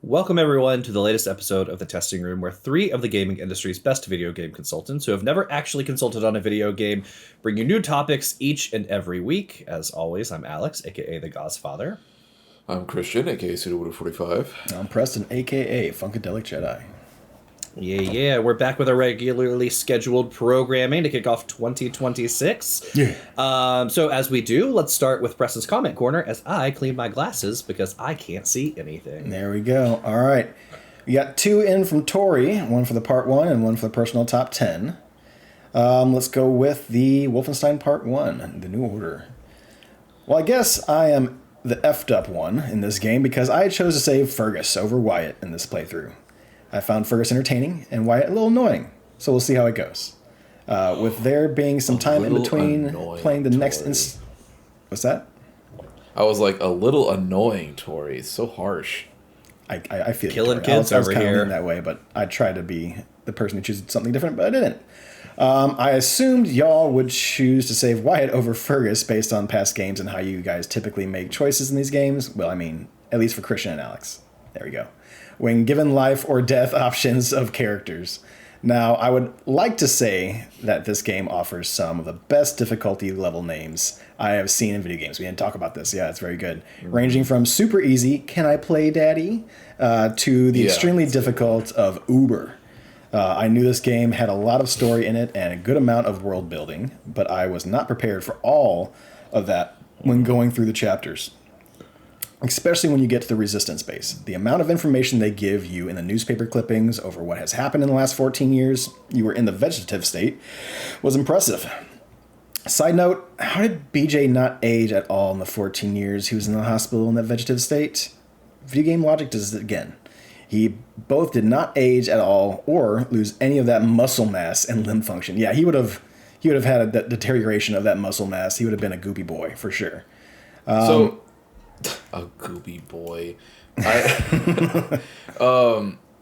Welcome, everyone, to the latest episode of The Testing Room, where three of the gaming industry's best video game consultants who have never actually consulted on a video game bring you new topics each and every week. As always, I'm Alex, a.k.a. The Godfather. I'm Christian, a.k.a. Pseudo45. I'm Preston, a.k.a. Funkadelic Jedi. Yeah, we're back with our regularly scheduled programming to kick off 2026. Yeah. So as we do, let's start with Preston's comment corner as I clean my glasses because I can't see anything. There we go. All right. We got two in from Tori, one for the part 1 and one for the personal top 10. Let's go with the Wolfenstein part 1, the New Order. Well, I guess I am the effed up one in this game because I chose to save Fergus over Wyatt in this playthrough. I found Fergus entertaining and Wyatt a little annoying, so we'll see how it goes. With there being some time in between playing the next... What's that? I was like, a little annoying, Tori. It's so harsh. I feel killing kids I was over kind of here leaning that way, but I tried to be the person who chooses something different, but I didn't. I assumed y'all would choose to save Wyatt over Fergus based on past games and how you guys typically make choices in these games. Well, I mean, at least for Christian and Alex. There we go. When given life or death options of characters. Now, I would like to say that this game offers some of the best difficulty level names I have seen in video games. We didn't talk about this. Yeah, it's very good. Ranging from super easy, can I play daddy, to the extremely difficult of Uber. I knew this game had a lot of story in it and a good amount of world building, but I was not prepared for all of that when going through the chapters. Especially when you get to the resistance base. The amount of information they give you in the newspaper clippings over what has happened in the last 14 years, you were in the vegetative state, was impressive. Side note, how did BJ not age at all in the 14 years he was in the hospital in that vegetative state? Video game logic does it again. He both did not age at all or lose any of that muscle mass and limb function. Yeah, he would have had a deterioration of that muscle mass. He would have been a goopy boy for sure. A goopy boy.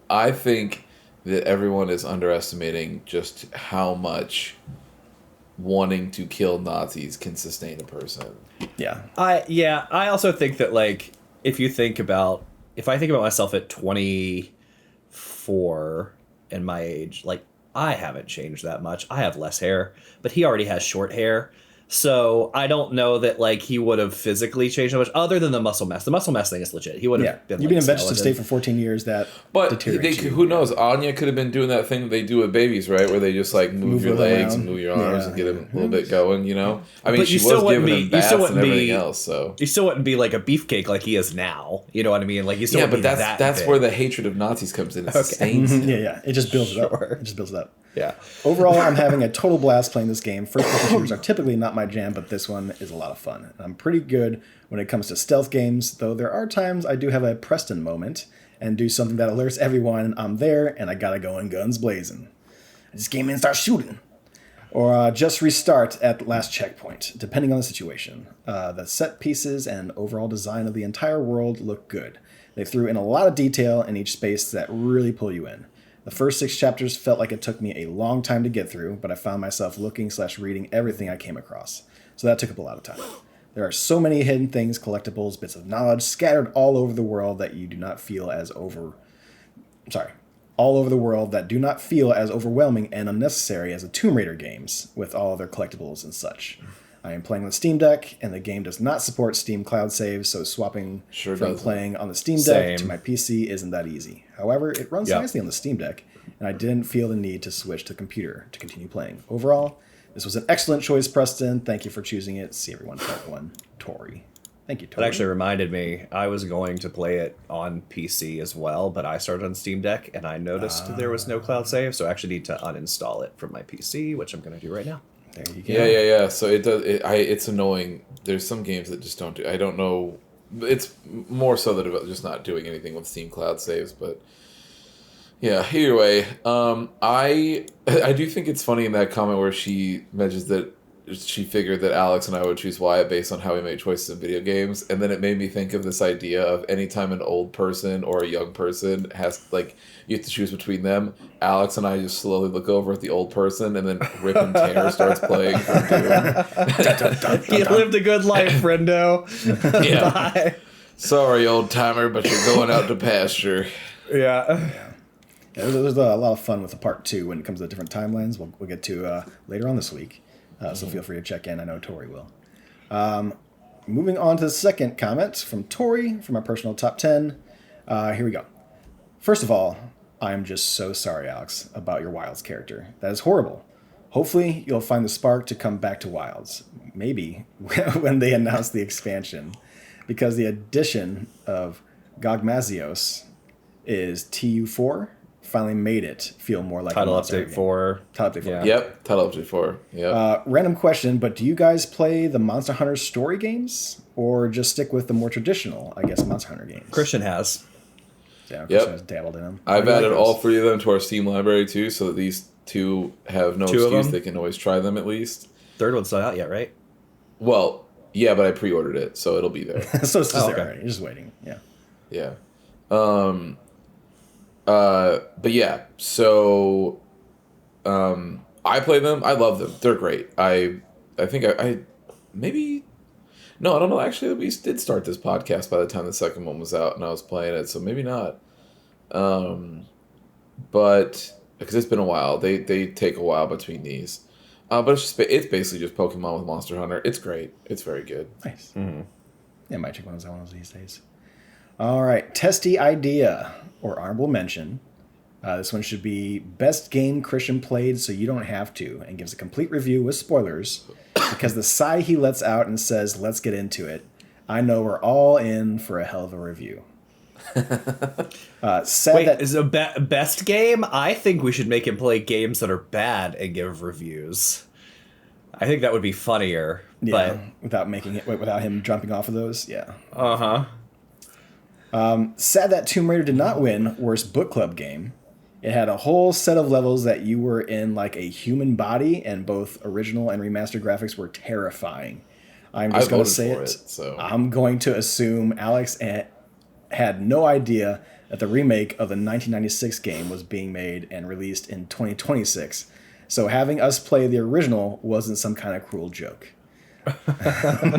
I think that everyone is underestimating just how much wanting to kill Nazis can sustain a person. Yeah. I also think that, like, if I think about myself at 24 and my age, like, I haven't changed that much. I have less hair, but he already has short hair. So I don't know that, like, he would have physically changed so much other than the muscle mass. The muscle mass thing is legit. He would have been. You've been in vegetative state for 14 years. But who knows? Anya could have been doing that thing that they do with babies, right? Where they just like move your legs and move your arms and get them a little bit going. You know, I mean, she was giving him baths and everything else. So you still wouldn't be like a beefcake like he is now. You know what I mean? Like you still. Yeah, but that's where the hatred of Nazis comes in. It sustains him. Yeah. It just builds it up. It just builds it up. Yeah. Overall, I'm having a total blast playing this game. First-person shooters are typically not my jam, but this one is a lot of fun. I'm pretty good when it comes to stealth games, though there are times I do have a Preston moment and do something that alerts everyone I'm there and I gotta go in guns blazing. I just came in and start shooting. Or just restart at the last checkpoint, depending on the situation. The set pieces and overall design of the entire world look good. They threw in a lot of detail in each space that really pull you in. The first 6 chapters felt like it took me a long time to get through, but I found myself looking/reading everything I came across. So that took up a lot of time. There are so many hidden things, collectibles, bits of knowledge scattered all over the world that you do not feel as all over the world that do not feel as overwhelming and unnecessary as the Tomb Raider games with all of their collectibles and such. I am playing on the Steam Deck, and the game does not support Steam Cloud saves, so swapping playing on the Steam Deck to my PC isn't that easy. However, it runs nicely on the Steam Deck, and I didn't feel the need to switch to the computer to continue playing. Overall, this was an excellent choice, Preston. Thank you for choosing it. See everyone, part 1, Tori. Thank you, Tori. That actually reminded me, I was going to play it on PC as well, but I started on Steam Deck, and I noticed there was no cloud save, so I actually need to uninstall it from my PC, which I'm going to do right now. There you go. Yeah. So it does. It's annoying. There's some games that just don't do. I don't know. It's more so that about just not doing anything with Steam Cloud saves, but yeah. Either way, I do think it's funny in that comment where she mentions that she figured that Alex and I would choose Wyatt based on how we make choices in video games, and then it made me think of this idea of anytime an old person or a young person has, like, you have to choose between them, Alex and I just slowly look over at the old person, and then Rip and Tanner starts playing from Doom. You lived a good life, friendo. Yeah. Bye. Sorry, old timer, but you're going out to pasture. Yeah. There's a lot of fun with the part 2 when it comes to different timelines. We'll get to later on this week. So feel free to check in. I know Tori will. Moving on to the second comment from Tori from our personal top 10. Here we go. First of all, I am just so sorry, Alex, about your Wilds character. That is horrible. Hopefully, you'll find the spark to come back to Wilds. Maybe when they announce the expansion. Because the addition of Gogmazios is TU4 finally made it feel more like Title a Monster update game. 4. Title update 4. Yeah. Yep, title update 4. Yep. Random question, but do you guys play the Monster Hunter story games? Or just stick with the more traditional, I guess, Monster Hunter games? Christian has. Yeah, Yep. Christian has dabbled in them. I've How do you added like all those? 3 of them to our Steam library too, so that these 2 have no Two of excuse. them? They can always try them at least. Third one's not out yet, right? Well, yeah, but I pre-ordered it, so it'll be there. So it's just there okay. already. You're just waiting. Yeah. Yeah. But yeah, so I play them. I love them. They're great. I think I maybe no, I don't know. Actually, we did start this podcast by the time the second one was out, and I was playing it, so maybe not. But because it's been a while, they take a while between these. But it's basically just Pokemon with Monster Hunter. It's great. It's very good. Nice. Mm-hmm. Yeah, I might check one of those these days. All right. Testy idea or honorable mention. This one should be best game Christian played so you don't have to, and gives a complete review with spoilers because the sigh he lets out and says, let's get into it. I know we're all in for a hell of a review. Said Wait, that is it a best game? I think we should make him play games that are bad and give reviews. I think that would be funnier. yeah, without him jumping off of those. Yeah. But Sad that Tomb Raider did not win worst book club game. It had a whole set of levels that you were in like a human body, and both original and remastered graphics were terrifying. I'm just going to say it. So I'm going to assume Alex had no idea that the remake of the 1996 game was being made and released in 2026. So having us play the original wasn't some kind of cruel joke.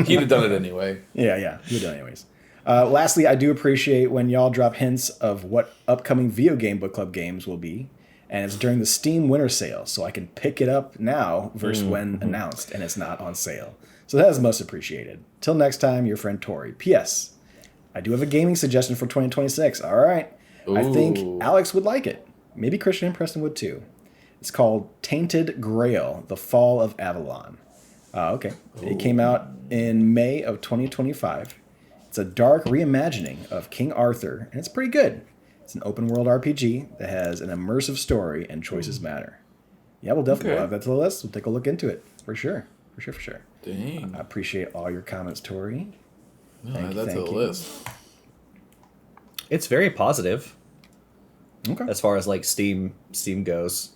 he'd have done it anyway. Yeah, you do anyways. Lastly, I do appreciate when y'all drop hints of what upcoming video game book club games will be, and it's during the Steam winter sale, so I can pick it up now versus when announced and it's not on sale. So that is most appreciated. Till next time, your friend Tori. P.S. I do have a gaming suggestion for 2026. All right. I think Ooh. Alex would like it. Maybe Christian and Preston would too. It's called Tainted Grail, The Fall of Avalon. Okay. It came out in May of 2025. It's a dark reimagining of King Arthur, and it's pretty good. It's an open world RPG that has an immersive story, and choices matter. Yeah, we'll definitely Okay. add that to the list. We'll take a look into it for sure. For sure. Dang. I appreciate all your comments, Tori. Add that to the you. list. it's very positive Okay. as far as like Steam goes.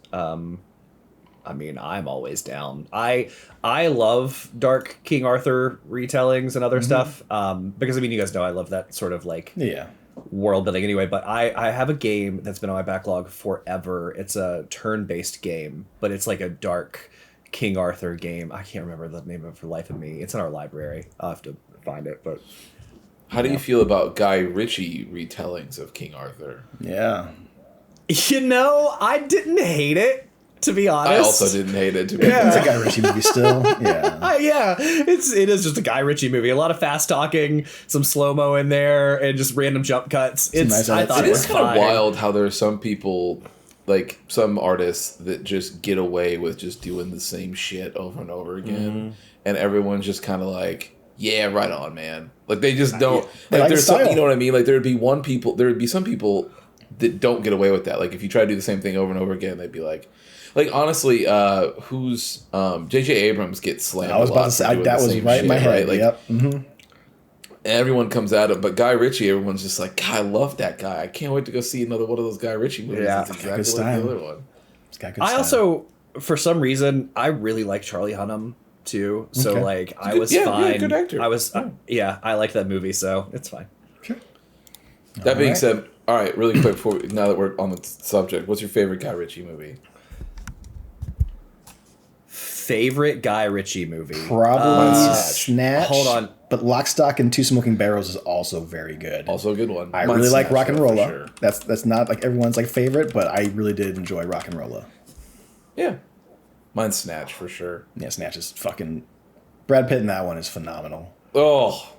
I mean, I'm always down. I love Dark King Arthur retellings and other stuff. Because I mean, you guys know I love that sort of like Yeah. world building anyway. But I have a game that's been on my backlog forever. It's a turn-based game, but it's like a Dark King Arthur game. I can't remember the name of it for the life of me. It's in our library. I'll have to find it. But How do you feel about Guy Ritchie retellings of King Arthur? Yeah. you know, I didn't hate it, to be honest. I also didn't hate it. To be It's fair. a Guy Ritchie movie still. Yeah. Yeah, it is just a Guy Ritchie movie. A lot of fast talking, some slow mo in there, and just random jump cuts. nice I thought It it is was kind of fine. wild how there are some people, like some artists, that just get away with just doing the same shit over and over again, and everyone's just kind of like, "Yeah, right on, man." Like they just don't. They Like like there's style. some, you know what I mean? Like there would be some people that don't get away with that. Like if you try to do the same thing over and over again, they'd be like honestly, who's J.J. Abrams gets slammed. I was a about lot to for say doing that the was same right in my shit, head. Like, Yep. Mm-hmm. everyone comes at him, but Guy Ritchie, everyone's just like, God, I love that guy. I can't wait to go see another one of those Guy Ritchie movies. Yeah. It's exactly Good like style. the other one. It's got good I style. also, for some reason, I really like Charlie Hunnam too. So Okay. like, I good- was yeah, fine. good actor. I was, I like that movie, so it's fine. Sure. That being right. said, all right, really quick before now that we're on the subject, what's your favorite Guy Ritchie movie? favorite Guy Ritchie movie. Probably Snatch. Snatch. Hold on. But Lock, Stock, and Two Smoking Barrels is also very good. Also a good one. I Mine's really like Snatch, Rock and though, for Rolla. sure. That's not like everyone's like favorite, but I really did enjoy Rock and Rolla. Yeah. Mine's Snatch for sure. Yeah, Snatch is fucking. Brad Pitt in that one is phenomenal. Oh,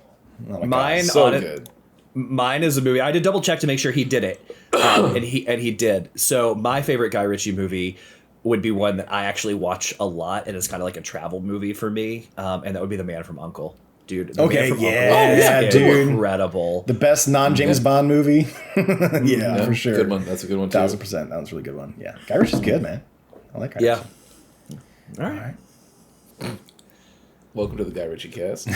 Oh my Mine God. so on it- good. Mine is a movie. I did double check to make sure he did it, and he did. So my favorite Guy Ritchie movie would be one that I actually watch a lot, and it's kind of like a travel movie for me, and that would be The Man from U.N.C.L.E. Dude. The Okay, Man from yeah, U.N.C.L.E. is dude. incredible. The best non-James Bond movie. yeah, Yeah, for sure. Good one. That's a good one too. 1000%. That was a really good one. Yeah, Guy Ritchie's good, man. I like Guy Yeah. Ritchie. All All right. right. Welcome to the Guy Ritchie cast.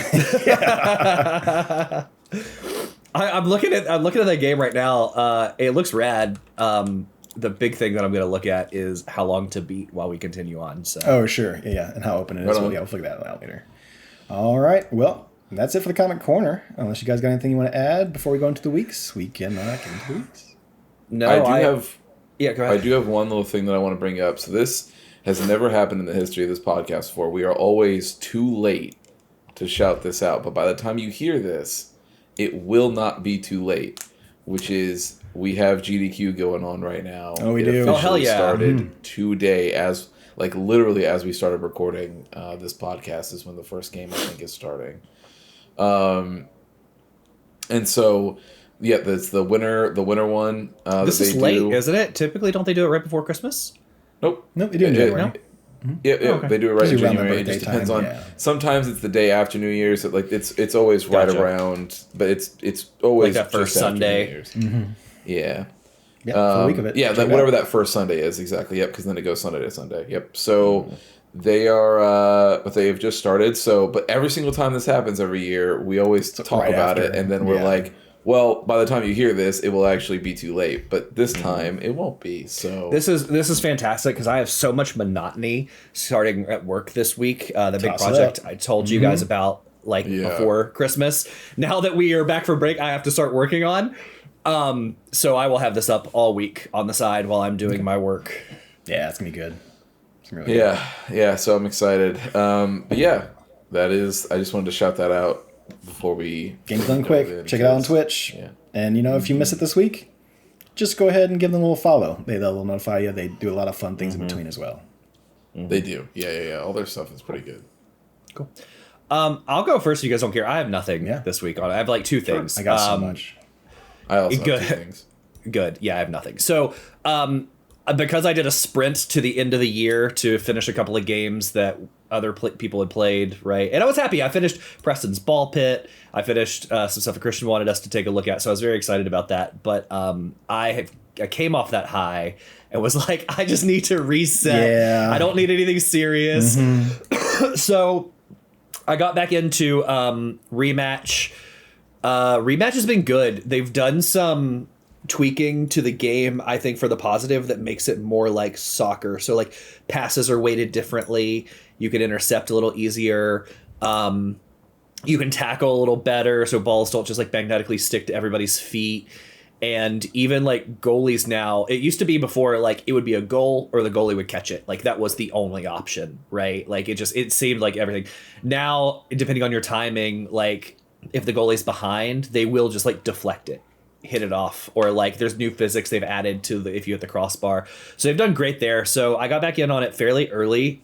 I'm looking at that game right now. It looks rad. The big thing that I'm going to look at is how long to beat while we continue on. So Oh, sure. Yeah, and how open it is. Right Well, on. yeah, we'll figure that out later. All right. Well, that's it for the Comic Corner. Unless you guys got anything you want to add before we go into the weeks, we can get into the weeks. no, I go ahead. do have one little thing that I want to bring up. So this has never happened in the history of this podcast before. We are always too late to shout this out, but by the time you hear this, it will not be too late. Which is we have GDQ going on right now. Oh, we It do. officially Oh, hell yeah. started today, as like literally as we started recording this podcast is when the first game I think is starting. And so yeah, that's the winter one. This that is they late, do. isn't it? Typically, don't they do it right before Christmas? Nope. Nope, they do in January. Yeah, okay. they do it right in Usually around the January. It birthday just depends time, on. yeah. Sometimes it's the day after New Year's. So like it's always right Gotcha. around, but it's always Like that first just after Sunday. New Year's. Yeah. Yeah, for a week of it. Yeah, Check that, it whatever out. that first Sunday is exactly. Yep, because then it goes Sunday to Sunday. Yep. So they are, but they have just started. So, but every single time this happens every year, we always talk right about it, after. and then we're Yeah. like, well, by the time you hear this, it will actually be too late. But this time, it won't be. So This is fantastic because I have so much monotony starting at work this week. The big Toss it project up. I told you guys about Yeah. before Christmas. Now that we are back from break, I have to start working on. So I will have this up all week on the side while I'm doing my work. Yeah, it's going to be good. It's gonna be really yeah. So I'm excited. But yeah, that is. I just wanted to shout that out before we Game's done delve quick. in, Check it out on because- Twitch. Yeah. And, if you miss it this week, just go ahead and give them a little follow. They'll notify you. They do a lot of fun things in between as well. They do. Yeah. All their stuff is pretty good. Cool. I'll go first if you guys don't care. I have nothing Yeah. this week on it. I have like two things. I got so much. I also Good. have two things. Good. Yeah, I have nothing. So, because I did a sprint to the end of the year to finish a couple of games that other people had played, right? And I was happy. I finished Preston's Ball Pit. I finished some stuff that Christian wanted us to take a look at. So I was very excited about that. But I came off that high and was like, I just need to reset. Yeah. I don't need anything serious. So I got back into Rematch. Rematch has been good. They've done some tweaking to the game, I think, for the positive that makes it more like soccer. So like passes are weighted differently. You can intercept a little easier. You can tackle a little better, so balls don't just like magnetically stick to everybody's feet. And even like goalies now, it used to be before like it would be a goal or the goalie would catch it. Like that was the only option, right? Like it seemed like everything. Now, depending on your timing, like if the goalie's behind, they will just like deflect it, hit it off, or like there's new physics they've added to if you hit the crossbar. So they've done great there. So I got back in on it fairly early.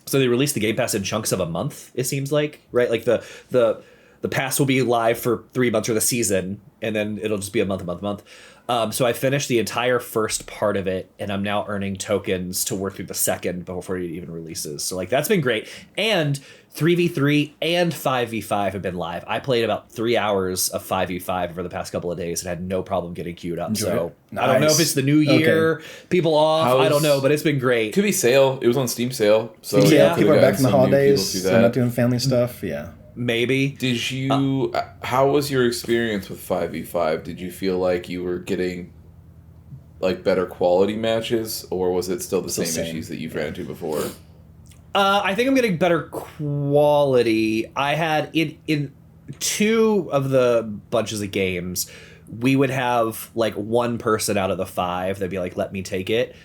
So they released the Game Pass in chunks of a month, it seems like, right? Like the pass will be live for 3 months or the season, and then it'll just be a month. So I finished the entire first part of it, and I'm now earning tokens to work through the second before it even releases. So like that's been great. And 3v3 and 5v5 have been live. I played about 3 hours of 5v5 over the past couple of days and had no problem getting queued up. Enjoy So it. I don't know Nice. if it's the new year, people off. I don't know, but it's been great. Could be sale. It was on Steam sale. So Yeah. Yeah, could've people are gotten back from the some new people holidays. through So that. not doing family stuff. Yeah. Maybe. Did you? How was your experience with 5v5? Did you feel like you were getting like better quality matches, or was it still the Still same same. issues that you've ran into before? I think I'm getting better quality. I had in 2 of the bunches of games, we would have like one person out of the 5 that'd be like, let me take it.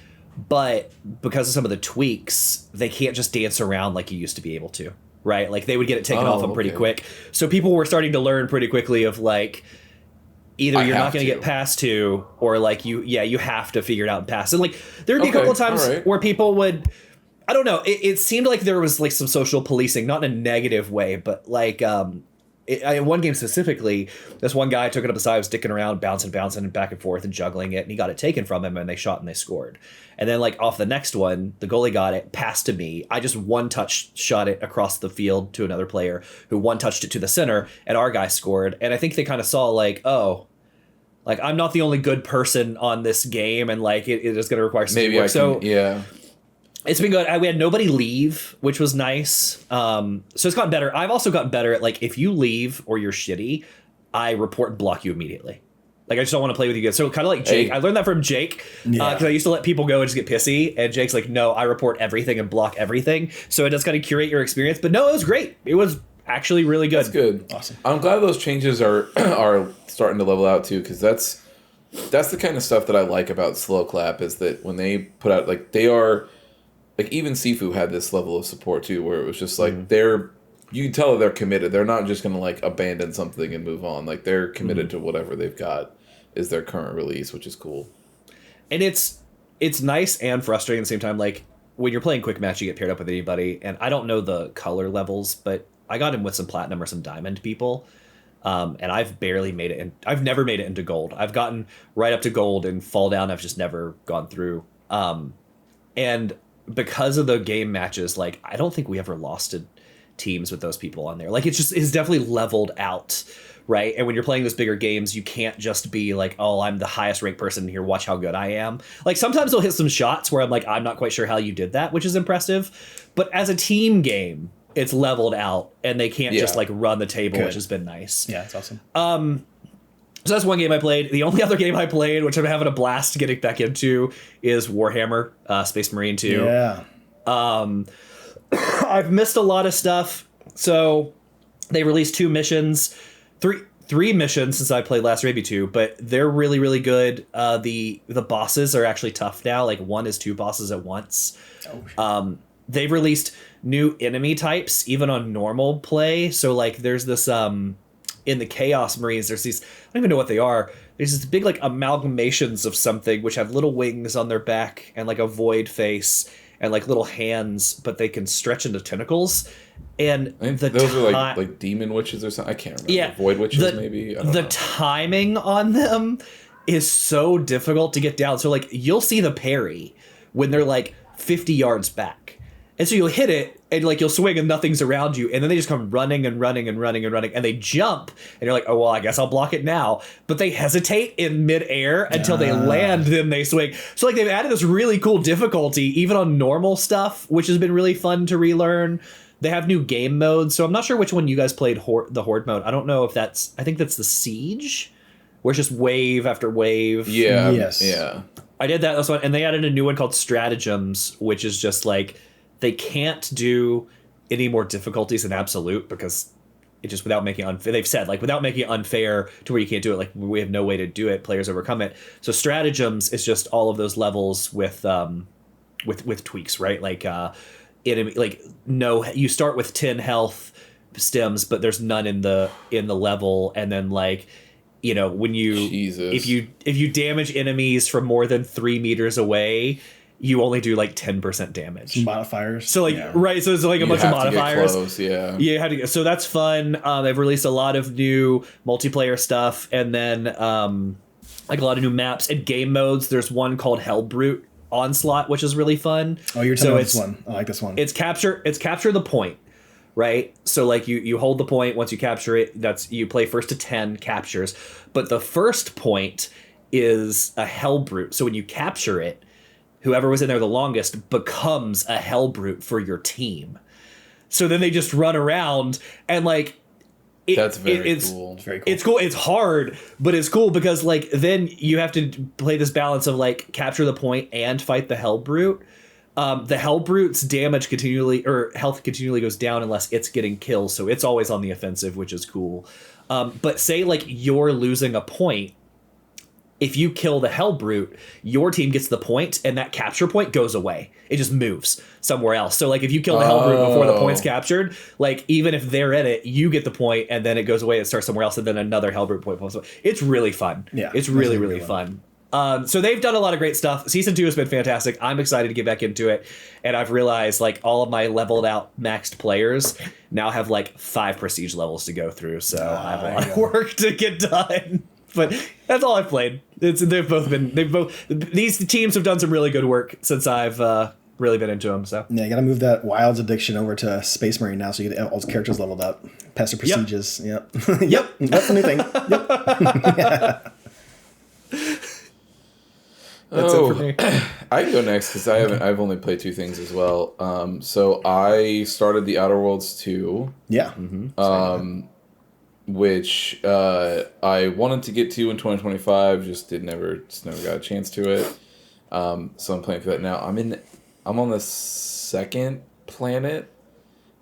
but because of some of the tweaks, they can't just dance around like you used to be able to, right? Like they would get it taken off them pretty quick. So people were starting to learn pretty quickly of like, either you're not going to get past 2, or like you have to figure it out and pass. And like there would be a couple of times where people would, I don't know, it seemed like there was like some social policing, not in a negative way, but like in one game specifically, this one guy took it up the side, was dicking around, bouncing and back and forth and juggling it, and he got it taken from him, and they shot and they scored. And then like off the next one, the goalie got it, passed to me. I just one touch shot it across the field to another player, who one touched it to the center, and our guy scored. And I think they kind of saw like, oh, like I'm not the only good person on this game, and like it is going to require some work. So yeah. It's been good. We had nobody leave, which was nice. So it's gotten better. I've also gotten better at like, if you leave or you're shitty, I report and block you immediately. Like I just don't want to play with you guys. So kind of like Jake. Hey. I learned that from Jake because I used to let people go and just get pissy. And Jake's like, no, I report everything and block everything. So it does kind of curate your experience. But no, it was great. It was actually really good. That's good. Awesome. I'm glad those changes are starting to level out too, because that's the kind of stuff that I like about Slow Clap, is that when they put out, like, they are... Like, even Sifu had this level of support, too, where it was just, like, you can tell that they're committed. They're not just going to, like, abandon something and move on. Like, they're committed to whatever they've got is their current release, which is cool. And it's nice and frustrating at the same time. Like, when you're playing Quick Match, you get paired up with anybody, and I don't know the color levels, but I got in with some Platinum or some Diamond people, and I've barely made it, and I've never made it into Gold. I've gotten right up to Gold and fall down. I've just never gone through. And... because of the game matches, like I don't think we ever lost to teams with those people on there. Like it's definitely leveled out, right? And when you're playing those bigger games, you can't just be like, oh, I'm the highest ranked person here, watch how good I am. Like sometimes they'll hit some shots where I'm like, I'm not quite sure how you did that, which is impressive. But as a team game, it's leveled out, and they can't just like run the table, which has been nice. Yeah, it's awesome. So that's one game I played. The only other game I played, which I'm having a blast getting back into, is Warhammer, Space Marine 2. Yeah. I've missed a lot of stuff. So they released 2 missions, three missions since I played last, or maybe 2, but they're really, really good. The bosses are actually tough now. Like 1 is 2 bosses at once. They've released new enemy types, even on normal play. So like there's this... in the Chaos Marines, there's these, I don't even know what they are. There's these big like amalgamations of something which have little wings on their back and like a void face and like little hands, but they can stretch into tentacles. And those are like demon witches or something. I can't remember. Yeah, void witches maybe. I don't know. Timing on them is so difficult to get down. So like you'll see the parry when they're like 50 yards back. And so you'll hit it, and like you'll swing, and nothing's around you, and then they just come running, and they jump, and you're like, oh well, I guess I'll block it now. But they hesitate in midair until they land, then they swing. So like they've added this really cool difficulty even on normal stuff, which has been really fun to relearn. They have new game modes, so I'm not sure which one you guys played. The Horde mode. I don't know if that's. I think that's the Siege, where it's just wave after wave. Yeah. Yes. Yeah. I did that. That's one, and they added a new one called Stratagems, which is just like. They can't do any more difficulties than absolute because it just without making it unfair. They've said like without making it unfair to where you can't do it. Like we have no way to do it. Players overcome it. So stratagems is just all of those levels with tweaks, right? Like enemy, like no, you start with 10 health stems, but there's none in the level, and then like. You know when you if you damage enemies from more than 3 meters away. You only do like 10% damage. Modifiers. So like right, so it's like a bunch of modifiers. Close, yeah, you have to. So that's fun. They've released a lot of new multiplayer stuff, and then like a lot of new maps and game modes. There's one called Hellbrute Onslaught, which is really fun. Oh, you're telling me this one. I like this one. It's capture the point, right? So like you hold the point. Once you capture it, you play first to 10 captures, but the first point is a Hellbrute. So when you capture it. Whoever was in there the longest becomes a Hellbrute for your team. So then they just run around and like that's very cool. It's very cool. It's cool. It's hard, but it's cool because like then you have to play this balance of like capture the point and fight the Hellbrute. The Hellbrute's damage continually or health continually goes down unless it's getting kills, so it's always on the offensive, which is cool. But say like you're losing a point. if you kill the Hell Brute, your team gets the point, and that capture point goes away. It just moves somewhere else. So, like, if you kill the Hell Brute before the point's captured, like, even if they're in it, you get the point, and then it goes away and starts somewhere else, and then another Hell Brute point pops up. It's really fun. Yeah, it's really fun. So they've done a lot of great stuff. Season 2 has been fantastic. I'm excited to get back into it. And I've realized, like, all of my leveled out maxed players now have, like, 5 prestige levels to go through. So I have a lot of work to get done. But that's all I've played. These teams have done some really good work since I've really been into them. So yeah, you got to move that Wilds addiction over to Space Marine now, so you get all those characters leveled up. Past the prestiges. Yep. Yep. That's the new thing. Yep. Yeah. That's it for me. I can go next because I've only played 2 things as well. So I started the Outer Worlds 2. Yeah. Which I wanted to get to in 2025, just never got a chance to it. So I'm playing through that now. I'm on the second planet.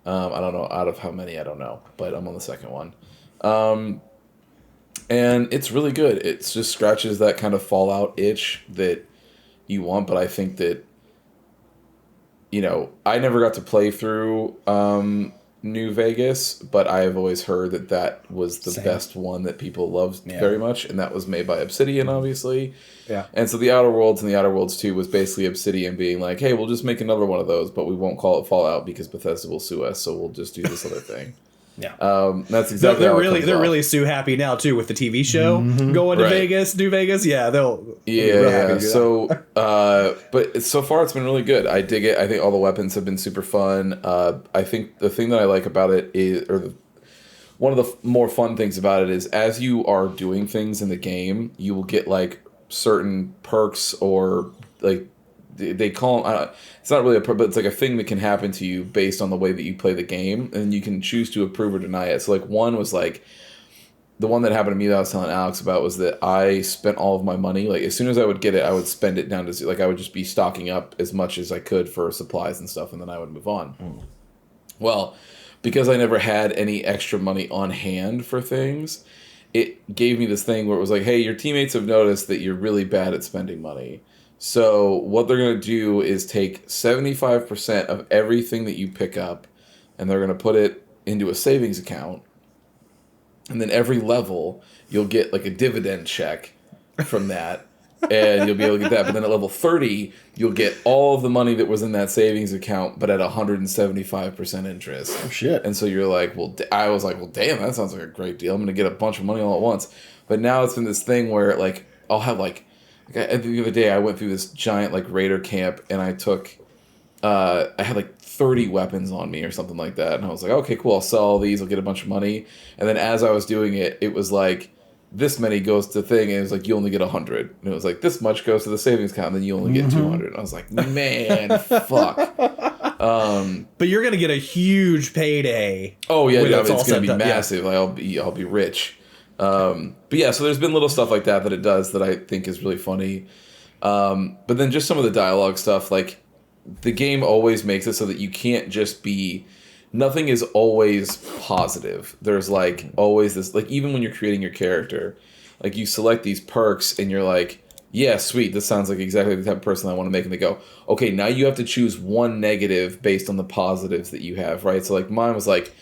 I don't know out of how many, I don't know, but I'm on the second one. And it's really good. It just scratches that kind of Fallout itch that you want, but I think that, I never got to play through New Vegas, but I have always heard that was the best one that people loved very much, and that was made by Obsidian, obviously. Yeah. And so the Outer Worlds and the Outer Worlds 2 was basically Obsidian being like, hey, we'll just make another one of those, but we won't call it Fallout because Bethesda will sue us, so we'll just do this other thing. Yeah. That's exactly they're how they're really sue happy now too with the TV show going to Vegas, New Vegas. Yeah, they'll be real happy to do so but so far it's been really good. I dig it. I think all the weapons have been super fun. I think the thing that I like about it is, one of the more fun things about it is, as you are doing things in the game, you will get like certain perks, or like they call them, it's not really a perk, but it's like a thing that can happen to you based on the way that you play the game, and you can choose to approve or deny it. So like one was like, the one that happened to me that I was telling Alex about was that I spent all of my money. Like, as soon as I would get it, I would spend it down to, like, I would just be stocking up as much as I could for supplies and stuff, and then I would move on. Well, because I never had any extra money on hand for things, it gave me this thing where it was like, hey, your teammates have noticed that you're really bad at spending money. So what they're going to do is take 75% of everything that you pick up, and they're going to put it into a savings account. And then every level, you'll get like a dividend check from that, and you'll be able to get that. But then at level 30, you'll get all of the money that was in that savings account, but at 175% interest. Oh, shit. And so you're like, I was like, well, damn, that sounds like a great deal. I'm going to get a bunch of money all at once. But now it's been this thing where, like, I'll have like the other day I went through this giant like raider camp, and I took I had like 30 weapons on me or something like that, and I was like, okay, cool, I'll sell all these, I'll get a bunch of money. And then as I was doing it, it was like, this many goes to the thing, and it was like, you only get 100, and it was like, this much goes to the savings account, and then you only get 200. And I was like, man, fuck. But you're gonna get a huge payday. Oh yeah, when it's gonna be done. massive. Yeah. Like, I'll be rich. But yeah, so there's been little stuff like that it does that I think is really funny. But then just some of the dialogue stuff, like, the game always makes it so that you can't just be, nothing is always positive. There's like always this, like, even when you're creating your character, like, you select these perks and you're like, yeah, sweet, this sounds like exactly the type of person I want to make. And they go, okay, now you have to choose one negative based on the positives that you have, right? So like mine was like,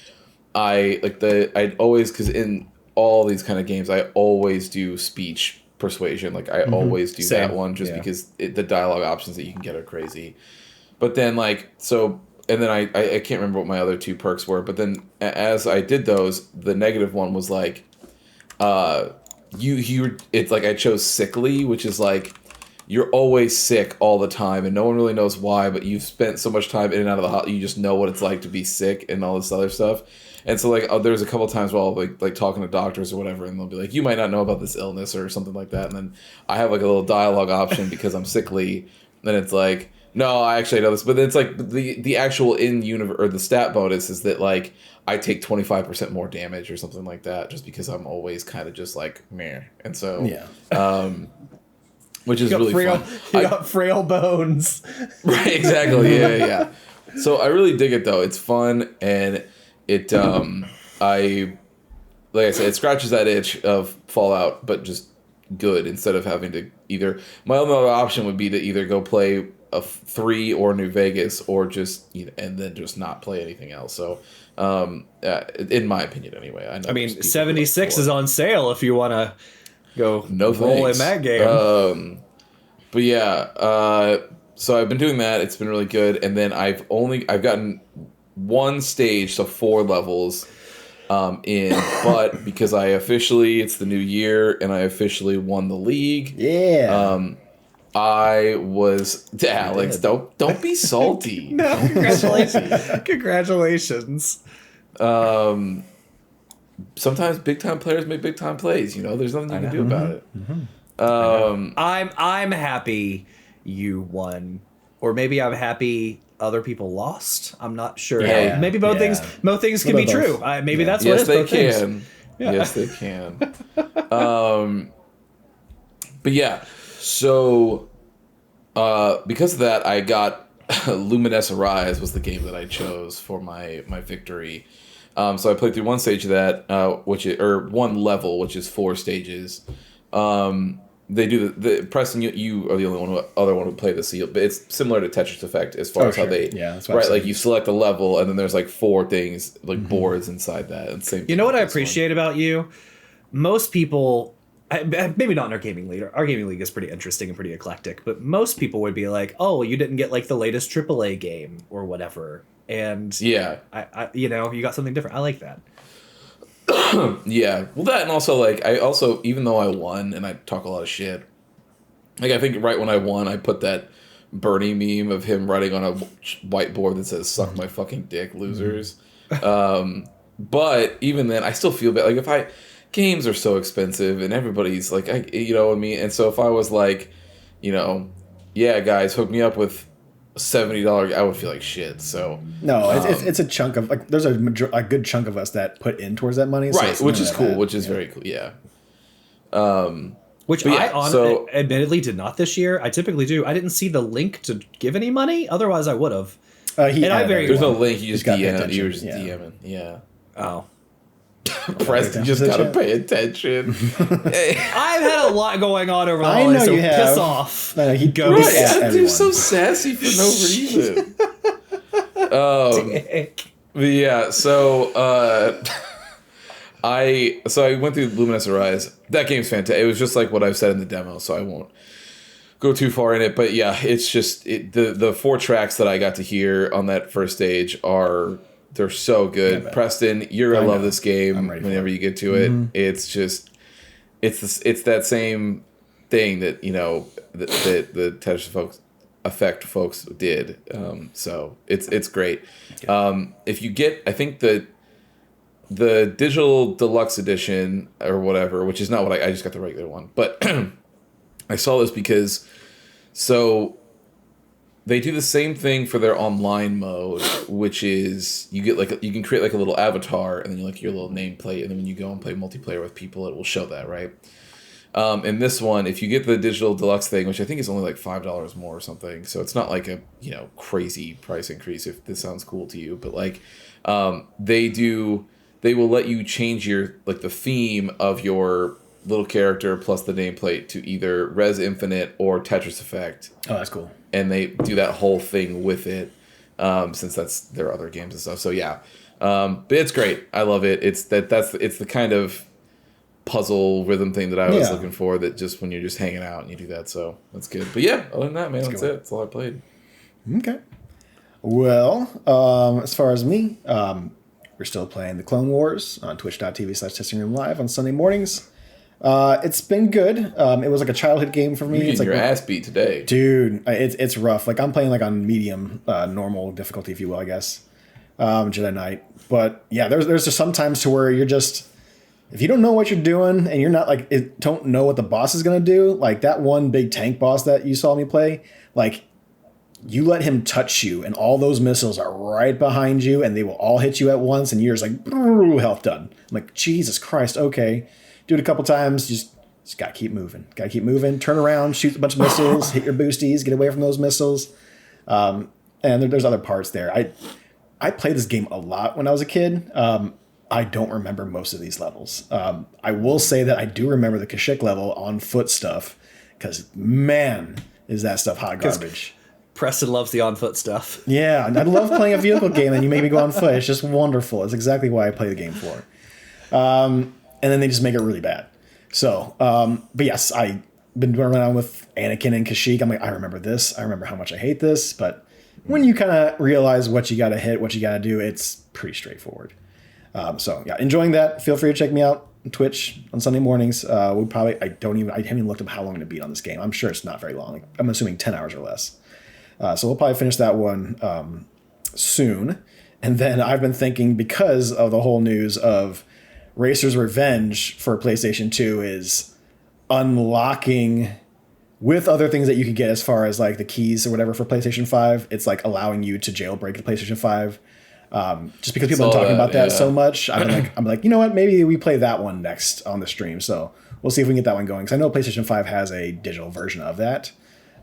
I'd always, because in all these kind of games, I always do speech persuasion. Like, I always do that one just because the dialogue options that you can get are crazy. But then, like, so, and then I can't remember what my other 2 perks were, but then as I did those, the negative one was like, it's like I chose sickly, which is like, you're always sick all the time, and no one really knows why, but you've spent so much time in and out of the hospital, you just know what it's like to be sick and all this other stuff. And so, like, there's a couple times where I'll be like talking to doctors or whatever, and they'll be like, you might not know about this illness or something like that. And then I have like a little dialogue option because I'm sickly. Then it's like, no, I actually know this. But then it's like the actual in-universe, or the stat bonus is that, like, I take 25% more damage or something like that, just because I'm always kind of just like, meh. And so, which is really fun. You got frail bones. Right, exactly. Yeah. So I really dig it, though. It's fun, and it, like I said, it scratches that itch of Fallout, but just good instead of having to either. My other option would be to either go play a 3 or New Vegas or just and then just not play anything else. So, in my opinion, anyway. I mean, 76 is on sale if you want to go roll in that game. But yeah, so I've been doing that. It's been really good, and then I've gotten one stage, so 4 levels in, but because it's the new year, and I officially won the league. Yeah. I was Alex. Don't be salty. No, congratulations. Congratulations. Sometimes big time players make big time plays. There's nothing you can do about it. I'm happy you won, or maybe I'm happy other people lost. I'm not sure. Yeah. Maybe both things can be true. Maybe that's what it is. They both can. Things. Yeah. Yes, they can. But yeah, so because of that, I got Luminous Arise was the game that I chose for my victory. So I played through one stage of that, one level, which is 4 stages. They do the Preston. You are the only other one who played the seal, but it's similar to Tetris Effect as far as how they that's right. Like you select a level, and then there's like 4 things like boards inside that. And same. You know what I appreciate about you? Most people, maybe not in our gaming league. Our gaming league is pretty interesting and pretty eclectic, but most people would be like, "Oh, you didn't get like the latest AAA game or whatever," and yeah, you got something different. I like that. Yeah, well, that, and also even though I won and I talk a lot of shit, like I think right when I won, I put that Bernie meme of him writing on a whiteboard that says "suck my fucking dick, losers." But even then, I still feel bad. Like games are so expensive, and everybody's like, you know what I mean. And so if I was like, yeah, guys, hook me up with $70, I would feel like shit. So no, it's a chunk of like there's a good chunk of us that put in towards that money, right? So which is cool, which is very cool. Yeah. Which I admittedly did not this year. I typically do. I didn't see the link to give any money. Otherwise, I would have. There's no link. You just DM. You're just DMing. Yeah. Oh. Preston just gotta pay attention. I've had a lot going on over the holidays, so piss off. No, he goes. Right, you're so sassy for no reason. But yeah, so I went through Luminous Arise. That game's fantastic. It was just like what I've said in the demo, so I won't go too far in it. But yeah, it's just the 4 tracks that I got to hear on that first stage they're so good. Preston, you're gonna love this game whenever you get to it. Mm-hmm. It's just it's that same thing that that the Tetris Effect folks did. So it's great. If you get, I think the digital deluxe edition or whatever, which is not what I just got the regular one, but I saw this because they do the same thing for their online mode, which is you can create like a little avatar and then you your little nameplate, and then when you go and play multiplayer with people, it will show that, right? In this one, if you get the digital deluxe thing, which I think is only like $5 more or something, so it's not like a crazy price increase if this sounds cool to you, but like they will let you change your the theme of your little character plus the nameplate to either Res Infinite or Tetris Effect. Oh, that's cool. And they do that whole thing with it, since that's their other games and stuff. So yeah, but it's great. I love it. It's the kind of puzzle rhythm thing that I was looking for. That just when you're just hanging out and you do that, so that's good. But yeah, other than that, man, that's it. That's all I played. Okay. Well, as far as me, we're still playing the Clone Wars on twitch.tv/testingroomlive on Sunday mornings. It's been good. It was like a childhood game for me. You're it's like your ass beat today, dude. It's rough. Like I'm playing on medium, normal difficulty, if you will, I guess. Jedi Knight. But yeah, there's just sometimes to where you're just, if you don't know what you're doing and you're not don't know what the boss is gonna do, like that one big tank boss that you saw me play, you let him touch you and all those missiles are right behind you and they will all hit you at once and you're just like, health done. I'm like, Jesus Christ, okay. Do it a couple times, just gotta keep moving. Gotta keep moving, turn around, shoot a bunch of missiles, hit your boosties, get away from those missiles. And there's other parts there. I played this game a lot when I was a kid. I don't remember most of these levels. I will say that I do remember the Kashyyyk level on foot stuff, because man, is that stuff hot garbage. Preston loves the on foot stuff. Yeah, and I love playing a vehicle game and you make me go on foot. It's just wonderful. It's exactly why I play the game for. And then they just make it really bad. So, but yes, I've been running around with Anakin and Kashyyyk. I'm like, I remember this. I remember how much I hate this. But when you kind of realize what you got to hit, what you got to do, it's pretty straightforward. So yeah, enjoying that. Feel free to check me out on Twitch on Sunday mornings. I haven't even looked up how long to beat on this game. I'm sure it's not very long. I'm assuming 10 hours or less. So we'll probably finish that one soon. And then I've been thinking, because of the whole news of Racer's Revenge for PlayStation 2 is unlocking, with other things that you could get as far as like the keys or whatever for PlayStation 5, it's like allowing you to jailbreak the PlayStation 5. Just because people are talking about that so much, I'm like, you know what? Maybe we play that one next on the stream. So we'll see if we can get that one going. Because I know PlayStation 5 has a digital version of that.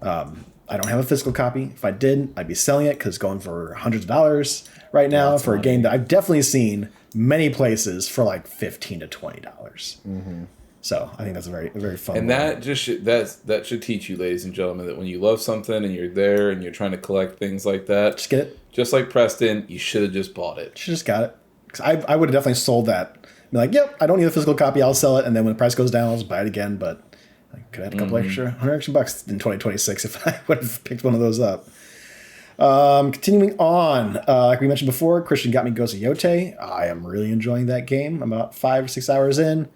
I don't have a physical copy. If I did, I'd be selling it, because it's going for hundreds of dollars right now for a game that I've definitely seen many places for like $15 to $20. Mm-hmm. So I think that's a very fun. And that that should teach you, ladies and gentlemen, that when you love something and you're there and you're trying to collect things like that, just get it. Just like Preston, you should have just bought it. Should just got it. Because I would have definitely sold that. Be like, yep, I don't need a physical copy. I'll sell it, and then when the price goes down, I'll just buy it again. But I could have had a couple $100 extra bucks in 2026 if I would have picked one of those up. Continuing on, like we mentioned before, Christian got me Ghost of Yote. I am really enjoying that game. I'm about 5 or 6 hours in.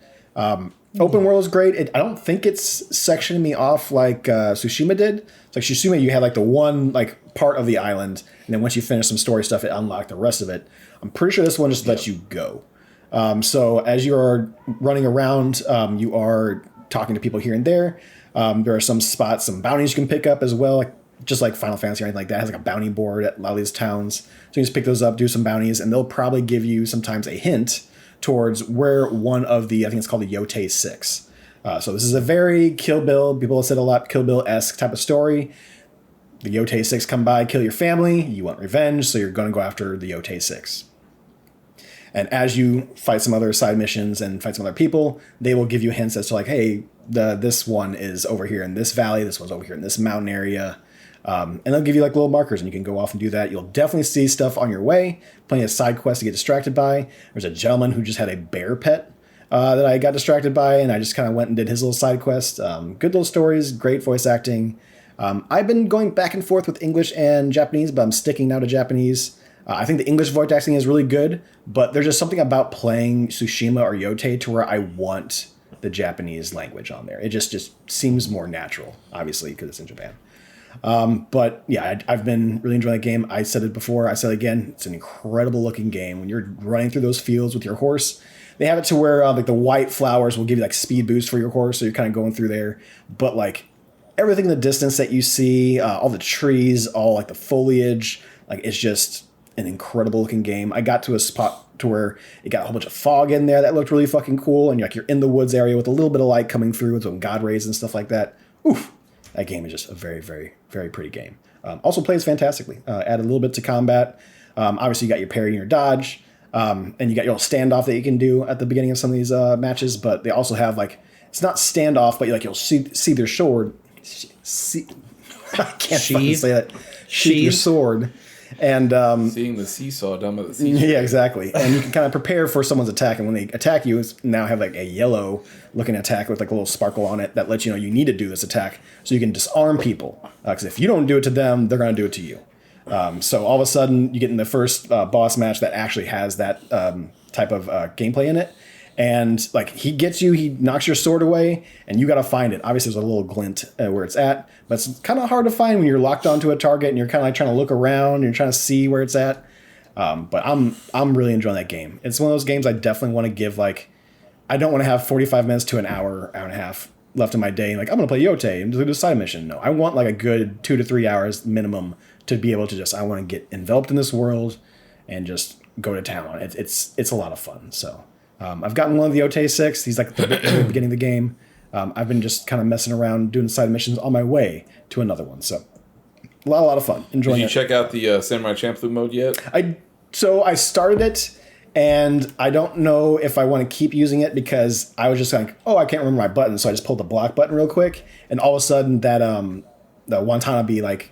Open world is great. I don't think it's sectioning me off like Tsushima did. It's like Tsushima, you had like the one like part of the island, and then once you finish some story stuff, it unlocked the rest of it. I'm pretty sure this one just lets you go. So as you are running around, you are talking to people here and there. There are some spots, some bounties you can pick up as well, like, just like Final Fantasy or anything like that. It has like a bounty board at a lot of these towns. So you just pick those up, do some bounties, and they'll probably give you sometimes a hint towards where one of the, I think it's called the Yote 6. So this is a very Kill Bill, people have said a lot, Kill Bill-esque type of story. The Yote 6 come by, kill your family, you want revenge, so you're going to go after the Yote 6. And as you fight some other side missions and fight some other people, they will give you hints as to like, hey, this one is over here in this valley, this one's over here in this mountain area. And they'll give you like little markers, and you can go off and do that. You'll definitely see stuff on your way, plenty of side quests to get distracted by. There's a gentleman who just had a bear pet that I got distracted by, and I just kind of went and did his little side quest. Good little stories, great voice acting. I've been going back and forth with English and Japanese, but I'm sticking now to Japanese. I think the English voice acting is really good, but there's just something about playing Tsushima or Yote to where I want the Japanese language on there. It just seems more natural, obviously, because it's in Japan. But yeah, I've been really enjoying that game. I said it before, I said it again, it's an incredible looking game. When you're running through those fields with your horse, they have it to where like the white flowers will give you like speed boost for your horse, so you're kind of going through there. But like everything in the distance that you see, all the trees, all like the foliage, like it's just an incredible looking game. I got to a spot to where it got a whole bunch of fog in there that looked really fucking cool, and you're in the woods area with a little bit of light coming through with some god rays and stuff like that. Oof. That game is just a very, very, very pretty game. Also plays fantastically. Add a little bit to combat. Obviously, you got your parry and your dodge. And you got your little standoff that you can do at the beginning of some of these matches. But they also have, like, it's not standoff, but you'll see their sword. I can't fucking say that. Sheath your sword. And seeing the seesaw down by the seashore. Yeah, exactly. And you can kind of prepare for someone's attack, and when they attack you, it's now have like a yellow looking attack with like a little sparkle on it that lets you know you need to do this attack, so you can disarm people. Because if you don't do it to them, they're going to do it to you. So all of a sudden, you get in the first boss match that actually has that type of gameplay in it. And like he gets you, he knocks your sword away, and you got to find it. Obviously, there's a little glint where it's at, but it's kind of hard to find when you're locked onto a target and you're kind of like trying to look around and you're trying to see where it's at. But I'm really enjoying that game. It's one of those games I definitely want to give like, I don't want to have 45 minutes to an hour, hour and a half left in my day. And like I'm gonna play Yote and do the side mission. No, I want like a good 2 to 3 hours minimum to be able to I want to get enveloped in this world and just go to town. It's a lot of fun. So. I've gotten one of the Yote 6. He's like at the beginning of the game. I've been just kind of messing around doing side missions on my way to another one. So a lot of fun. Enjoying it. Did you check out the Samurai Champloo mode yet? So I started it, And I don't know if I want to keep using it because I was just like, oh, I can't remember my button, so I just pulled the block button real quick, and all of a sudden that the Watanabe like